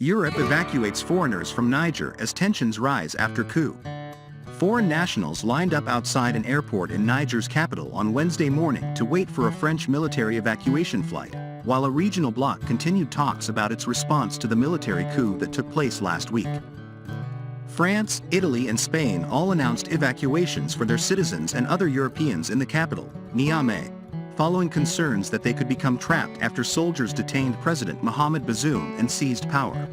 Europe evacuates foreigners from Niger as tensions rise after coup. Foreign nationals lined up outside an airport in Niger's capital on Wednesday morning to wait for a French military evacuation flight, while a regional bloc continued talks about its response to the military coup that took place last week. France, Italy and Spain all announced evacuations for their citizens and other Europeans in the capital, Niamey, following concerns that they could become trapped after soldiers detained President Mohamed Bazoum and seized power.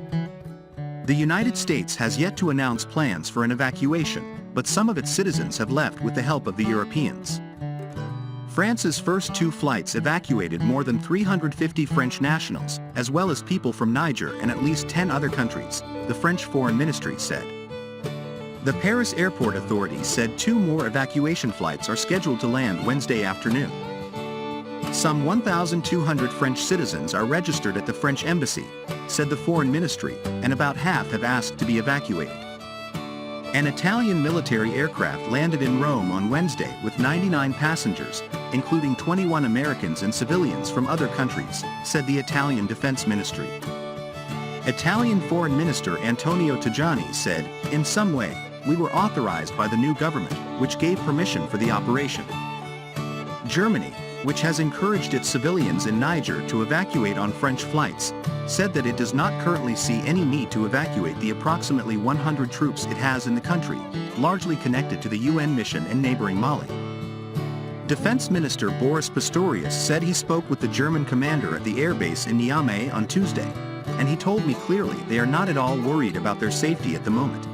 The United States has yet to announce plans for an evacuation, but some of its citizens have left with the help of the Europeans. France's first two flights evacuated more than 350 French nationals, as well as people from Niger and at least 10 other countries, the French Foreign Ministry said. The Paris Airport Authority said 2 more evacuation flights are scheduled to land Wednesday afternoon. Some 1,200 French citizens are registered at the French embassy, said the Foreign Ministry, and about half have asked to be evacuated. An Italian military aircraft landed in Rome on Wednesday with 99 passengers, including 21 Americans and civilians from other countries, said the Italian Defense Ministry. Italian Foreign Minister Antonio Tajani said, "In some way, we were authorized by the new government, which gave permission for the operation." Germany, which has encouraged its civilians in Niger to evacuate on French flights, said that it does not currently see any need to evacuate the approximately 100 troops it has in the country, largely connected to the UN mission in neighboring Mali. Defense Minister Boris Pistorius said he spoke with the German commander at the airbase in Niamey on Tuesday, and he told me clearly they are not at all worried about their safety at the moment.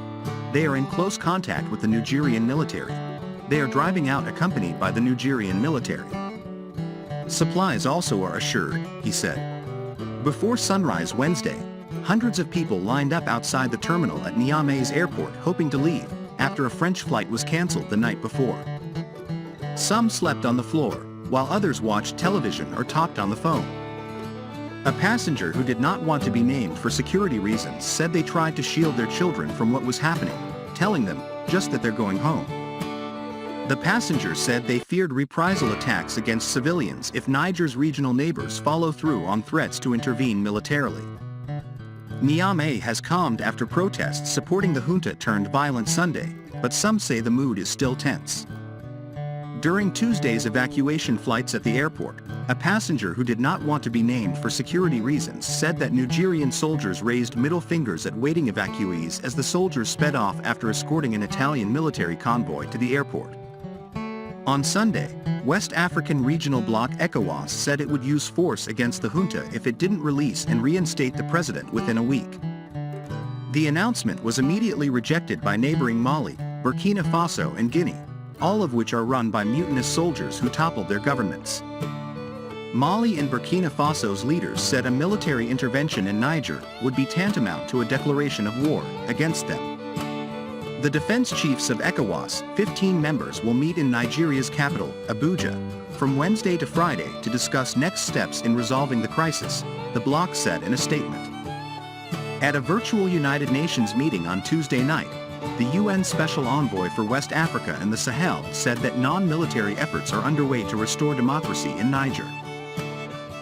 They are in close contact with the Nigerian military. They are driving out accompanied by the Nigerian military. Supplies also are assured, he said. Before sunrise Wednesday, hundreds of people lined up outside the terminal at Niamey's airport hoping to leave, after a French flight was cancelled the night before. Some slept on the floor, while others watched television or talked on the phone. A passenger who did not want to be named for security reasons said they tried to shield their children from what was happening, telling them just that they're going home. The passengers said they feared reprisal attacks against civilians if Niger's regional neighbors follow through on threats to intervene militarily. Niamey has calmed after protests supporting the junta turned violent Sunday, but some say the mood is still tense. During Tuesday's evacuation flights at the airport, a passenger who did not want to be named for security reasons said that Nigerian soldiers raised middle fingers at waiting evacuees as the soldiers sped off after escorting an Italian military convoy to the airport. On Sunday, West African regional bloc ECOWAS said it would use force against the junta if it didn't release and reinstate the president within a week. The announcement was immediately rejected by neighboring Mali, Burkina Faso and Guinea, all of which are run by mutinous soldiers who toppled their governments. Mali and Burkina Faso's leaders said a military intervention in Niger would be tantamount to a declaration of war against them. The defense chiefs of ECOWAS, 15 members, will meet in Nigeria's capital, Abuja, from Wednesday to Friday to discuss next steps in resolving the crisis, the bloc said in a statement. At a virtual United Nations meeting on Tuesday night, the UN Special Envoy for West Africa and the Sahel said that non-military efforts are underway to restore democracy in Niger.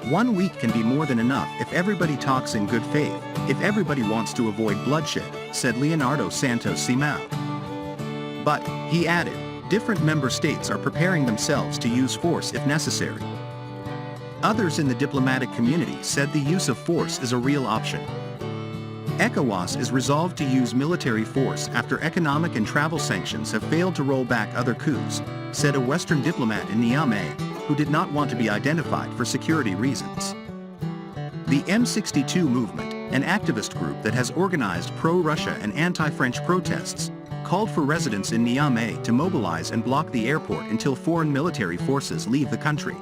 "1 week can be more than enough if everybody talks in good faith, if everybody wants to avoid bloodshed," said Leonardo Santos Simão. But, he added, different member states are preparing themselves to use force if necessary. Others in the diplomatic community said the use of force is a real option. ECOWAS is resolved to use military force after economic and travel sanctions have failed to roll back other coups, said a Western diplomat in Niamey, who did not want to be identified for security reasons. The M62 movement, an activist group that has organized pro-Russia and anti-French protests, called for residents in Niamey to mobilize and block the airport until foreign military forces leave the country.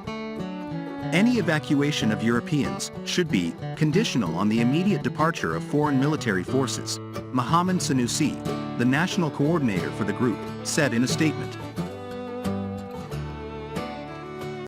Any evacuation of Europeans should be conditional on the immediate departure of foreign military forces, Mohamed Sanusi, the national coordinator for the group, said in a statement.